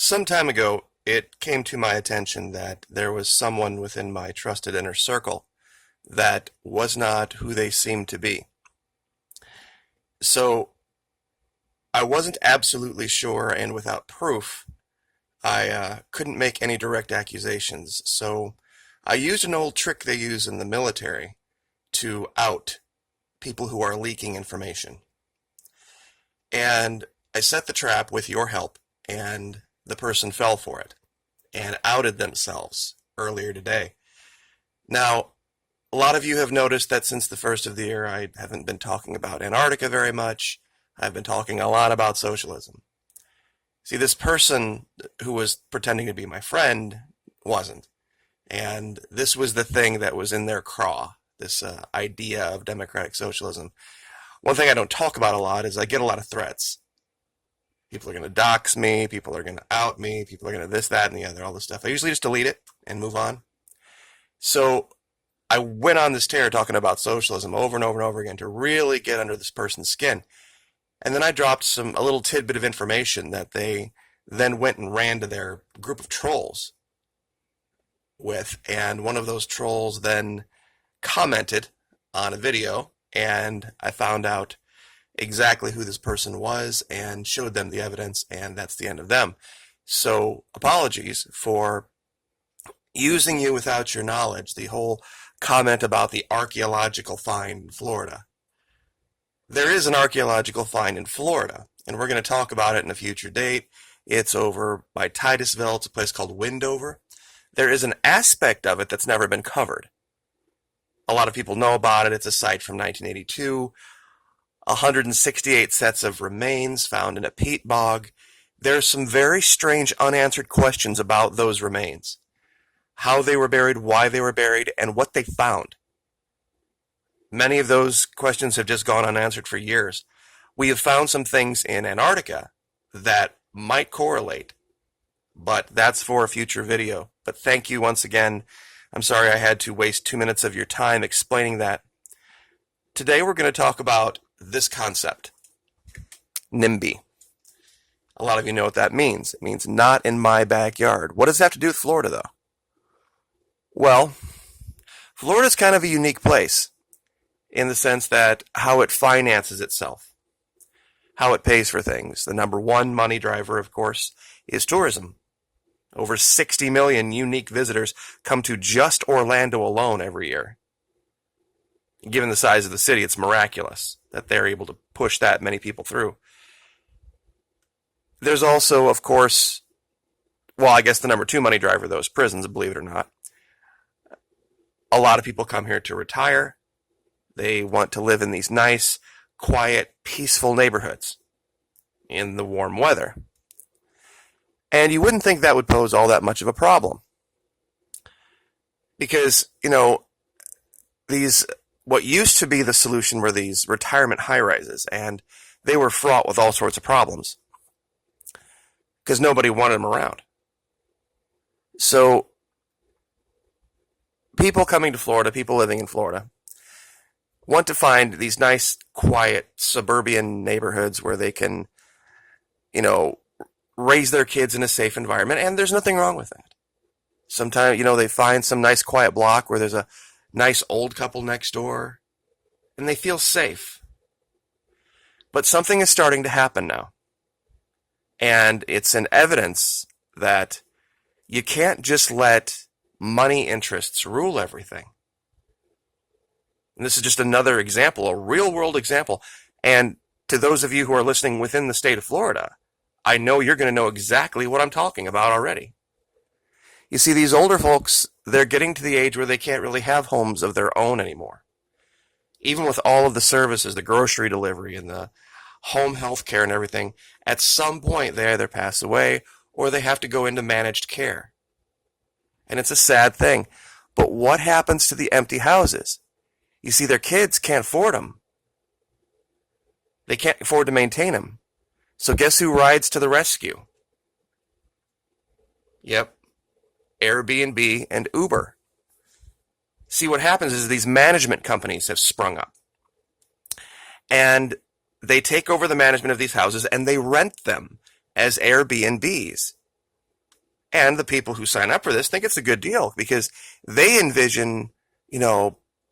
Some time ago, it came to my attention that there was someone within my trusted inner circle that was not who they seemed to be. So I wasn't absolutely sure, and without proof, I couldn't make any direct accusations. So I used an old trick they use in the military to out people who are leaking information. And I set the trap with your help, and the person fell for it and outed themselves earlier today. Now, a lot of you have noticed that since the first of the year, I haven't been talking about Antarctica very much. I've been talking a lot about socialism. See, this person who was pretending to be my friend wasn't. And this was the thing that was in their craw, this idea of democratic socialism. One thing I don't talk about a lot is I get a lot of threats. People are going to dox me, people are going to out me, people are going to this, that, and the other, all this stuff. I usually just delete it and move on. So I went on this tear talking about socialism over and over and over again to really get under this person's skin. And then I dropped a little tidbit of information that they then went and ran to their group of trolls with. And one of those trolls then commented on a video, and I found out exactly who this person was and showed them the evidence, and that's the end of them. So apologies for using you without your knowledge. The whole comment about the archaeological find in Florida. There is an archaeological find in Florida, and we're going to talk about it in a future date. It's over by Titusville. It's a place called Windover. There is an aspect of it that's never been covered. A lot of people know about it. It's a site from 1982. 168 sets of remains found in a peat bog. There's some very strange unanswered questions about those remains. How they were buried, why they were buried, and what they found. Many of those questions have just gone unanswered for years. We have found some things in Antarctica that might correlate, but that's for a future video. But thank you once again. I'm sorry I had to waste 2 minutes of your time explaining that. Today we're going to talk about this concept, NIMBY. A lot of you know what that means. It means not in my backyard. What does that have to do with Florida, though? Well, Florida's kind of a unique place in the sense that how it finances itself, how it pays for things. The number one money driver, of course, is tourism. Over 60 million unique visitors come to just Orlando alone every year. Given the size of the city, it's miraculous that they're able to push that many people through. There's also, of course, well, I guess the number two money driver, though, is prisons, believe it or not. A lot of people come here to retire. They want to live in these nice, quiet, peaceful neighborhoods in the warm weather. And you wouldn't think that would pose all that much of a problem. Because, these, what used to be the solution were these retirement high-rises, and they were fraught with all sorts of problems. Because nobody wanted them around. So, people coming to Florida, people living in Florida, want to find these nice, quiet, suburban neighborhoods where they can, raise their kids in a safe environment, and there's nothing wrong with that. Sometimes, they find some nice, quiet block where there's a nice old couple next door, and they feel safe. But something is starting to happen now, and it's an evidence that you can't just let money interests rule everything. And this is just another example, a real-world example. And to those of you who are listening within the state of Florida, I know you're going to know exactly what I'm talking about already. You see, these older folks, they're getting to the age where they can't really have homes of their own anymore. Even with all of the services, the grocery delivery and the home health care and everything, at some point they either pass away or they have to go into managed care. And it's a sad thing. But what happens to the empty houses? You see, their kids can't afford them. They can't afford to maintain them. So guess who rides to the rescue? Yep, Airbnb and Uber. See, what happens is these management companies have sprung up. And they take over the management of these houses and they rent them as Airbnbs. And the people who sign up for this think it's a good deal because they envision,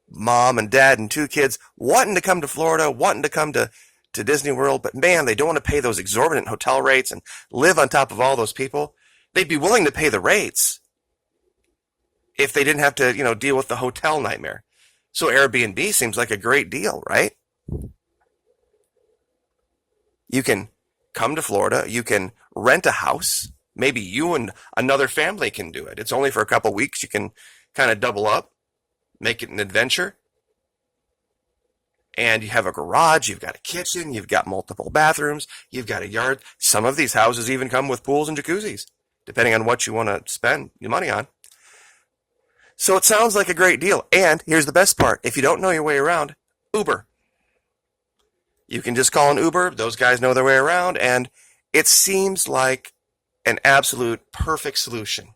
mom and dad and 2 kids wanting to come to Florida, wanting to come to Disney World, but man, they don't want to pay those exorbitant hotel rates and live on top of all those people. They'd be willing to pay the rates if they didn't have to, deal with the hotel nightmare. So Airbnb seems like a great deal, right? You can come to Florida, you can rent a house. Maybe you and another family can do it. It's only for a couple weeks. You can kind of double up, make it an adventure. And you have a garage, you've got a kitchen, you've got multiple bathrooms, you've got a yard. Some of these houses even come with pools and jacuzzis, depending on what you want to spend your money on. So it sounds like a great deal. And here's the best part. If you don't know your way around, Uber. You can just call an Uber. Those guys know their way around. And it seems like an absolute perfect solution.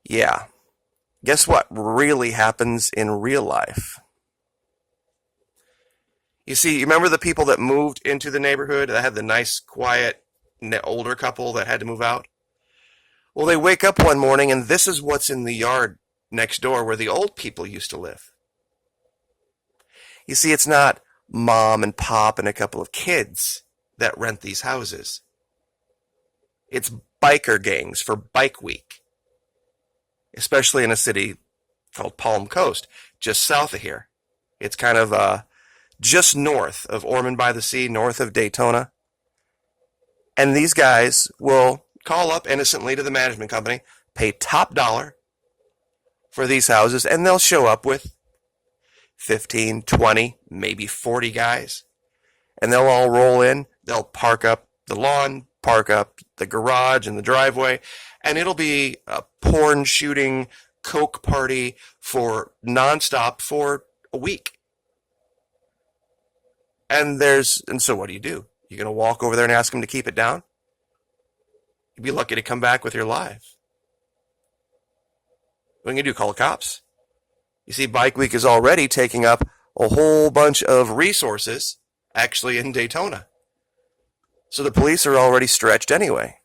Yeah. Guess what really happens in real life? You see, you remember the people that moved into the neighborhood that had the nice, quiet, older couple that had to move out? Well, they wake up one morning and this is what's in the yard next door where the old people used to live. You see, it's not mom and pop and a couple of kids that rent these houses. It's biker gangs for Bike Week, especially in a city called Palm Coast, just south of here. It's kind of just north of Ormond by the Sea, north of Daytona. And these guys will call up innocently to the management company, pay top dollar for these houses, and they'll show up with 15, 20, maybe 40 guys. And they'll all roll in. They'll park up the lawn, park up the garage and the driveway, and it'll be a porn shooting coke party for nonstop for a week. And so what do? You're going to walk over there and ask them to keep it down? You'd be lucky to come back with your life. What are you going to do? Call the cops? You see, Bike Week is already taking up a whole bunch of resources, actually in Daytona. So the police are already stretched anyway.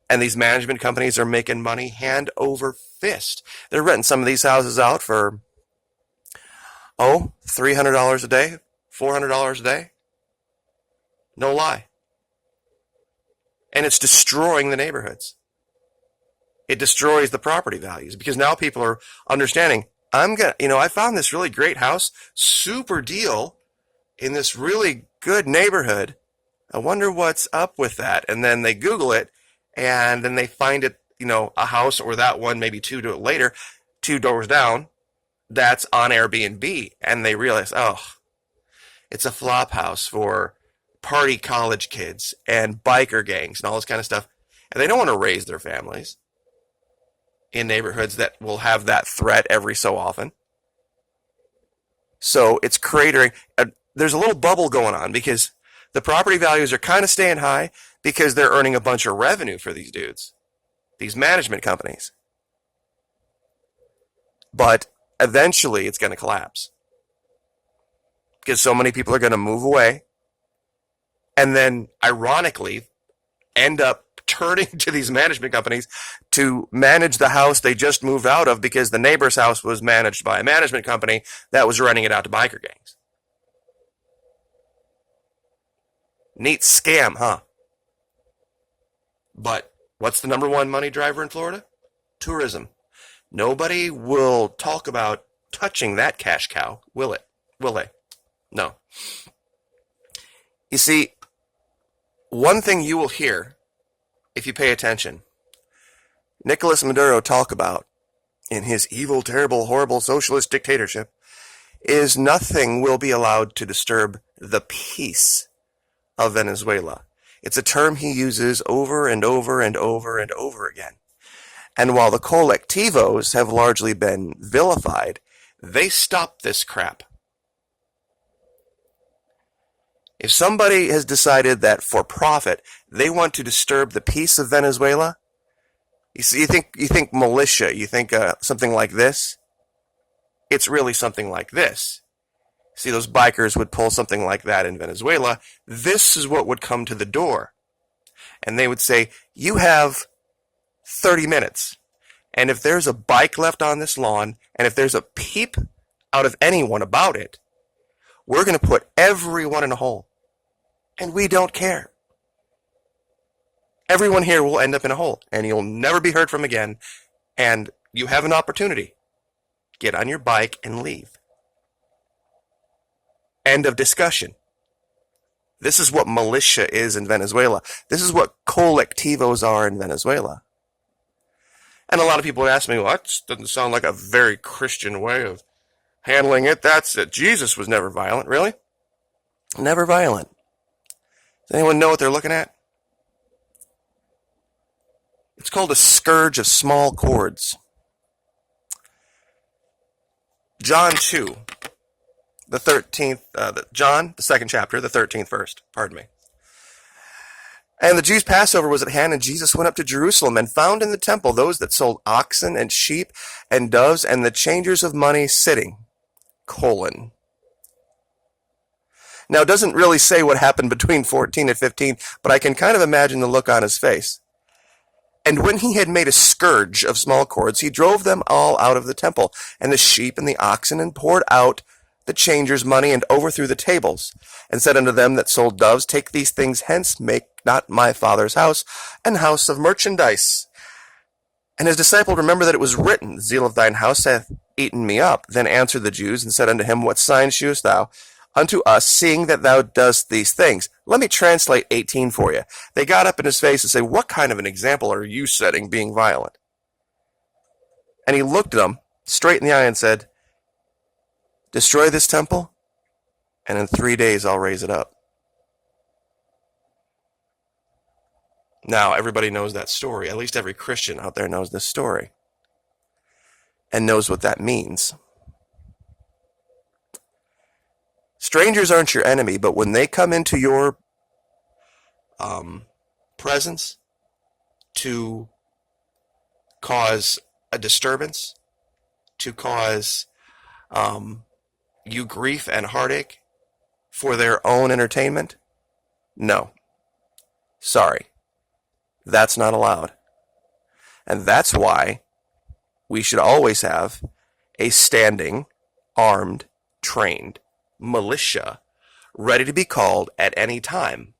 And these management companies are making money hand over fist. They're renting some of these houses out for, $300 a day, $400 a day. No lie. And it's destroying the neighborhoods. It destroys the property values because now people are understanding, I found this really great house, super deal in this really good neighborhood. I wonder what's up with that. And then they Google it and then they find it, a house or that one, maybe 2 doors down, that's on Airbnb. And they realize, it's a flop house for party college kids and biker gangs and all this kind of stuff. And they don't want to raise their families in neighborhoods that will have that threat every so often. So it's cratering. There's a little bubble going on because the property values are kind of staying high because they're earning a bunch of revenue for these dudes, these management companies. But eventually it's going to collapse because so many people are going to move away and then ironically end up turning to these management companies to manage the house they just moved out of because the neighbor's house was managed by a management company that was renting it out to biker gangs. Neat scam, huh? But what's the number one money driver in Florida? Tourism. Nobody will talk about touching that cash cow, will it? Will they? No. You see, one thing you will hear if you pay attention, Nicolas Maduro talk about in his evil, terrible, horrible socialist dictatorship is nothing will be allowed to disturb the peace of Venezuela. It's a term he uses over and over and over and over again. And while the colectivos have largely been vilified, they stop this crap. If somebody has decided that for profit, they want to disturb the peace of Venezuela, you think militia, you think something like this, it's really something like this. See, those bikers would pull something like that in Venezuela. This is what would come to the door. and they would say, you have 30 minutes. And if there's a bike left on this lawn, and if there's a peep out of anyone about it, we're going to put everyone in a hole. And we don't care. Everyone here will end up in a hole, and you'll never be heard from again. And you have an opportunity. Get on your bike and leave. End of discussion. This is what militia is in Venezuela. This is what colectivos are in Venezuela. And a lot of people would ask me, well, that doesn't sound like a very Christian way of handling it. That's it. Jesus was never violent. Really? Never violent. Does anyone know what they're looking at? It's called a scourge of small gourds. John 2, the 13th, John, the 2nd chapter, the 13th verse, pardon me. And the Jews' Passover was at hand, and Jesus went up to Jerusalem and found in the temple those that sold oxen and sheep and doves and the changers of money sitting, Now, it doesn't really say what happened between 14 and 15, but I can kind of imagine the look on his face. And when he had made a scourge of small cords, he drove them all out of the temple, and the sheep and the oxen, and poured out the changers' money, and overthrew the tables, and said unto them that sold doves, Take these things hence, make not my Father's house an house of merchandise. And his disciple remembered that it was written, The zeal of thine house hath eaten me up. Then answered the Jews, and said unto him, What sign shewest thou unto us, seeing that thou dost these things? Let me translate 18 for you. They got up in his face and say, What kind of an example are you setting, being violent? And he looked at them straight in the eye and said, Destroy this temple, and in 3 days I'll raise it up. Now, everybody knows that story. At least every Christian out there knows this story and knows what that means. Strangers aren't your enemy, but when they come into your presence to cause a disturbance, to cause you grief and heartache for their own entertainment, no. Sorry. That's not allowed. And that's why we should always have a standing, armed, trained militia ready to be called at any time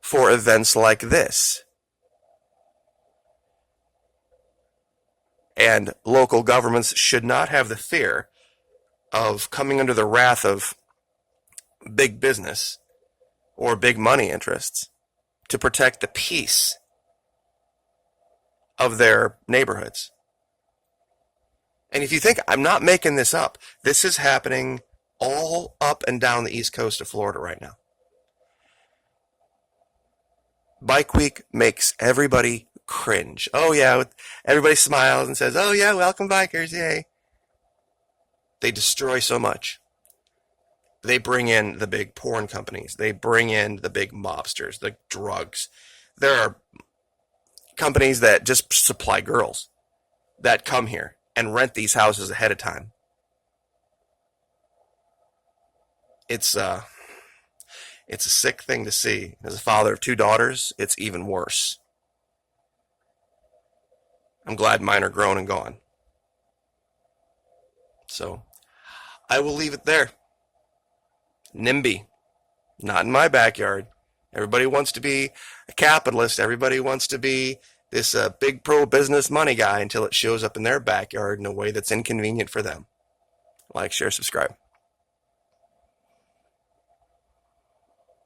for events like this. And local governments should not have the fear of coming under the wrath of big business or big money interests to protect the peace of their neighborhoods. And if you think I'm not making this up, this is happening all up and down the east coast of Florida right now. Bike Week makes everybody cringe. Oh yeah, everybody smiles and says, oh yeah, welcome bikers, yay. They destroy so much. They bring in the big porn companies. They bring in the big mobsters, the drugs. There are companies that just supply girls that come here and rent these houses ahead of time. It's a sick thing to see. As a father of 2 daughters, it's even worse. I'm glad mine are grown and gone. So, I will leave it there. NIMBY. Not in my backyard. Everybody wants to be a capitalist. Everybody wants to be this big pro-business money guy until it shows up in their backyard in a way that's inconvenient for them. Like, share, subscribe.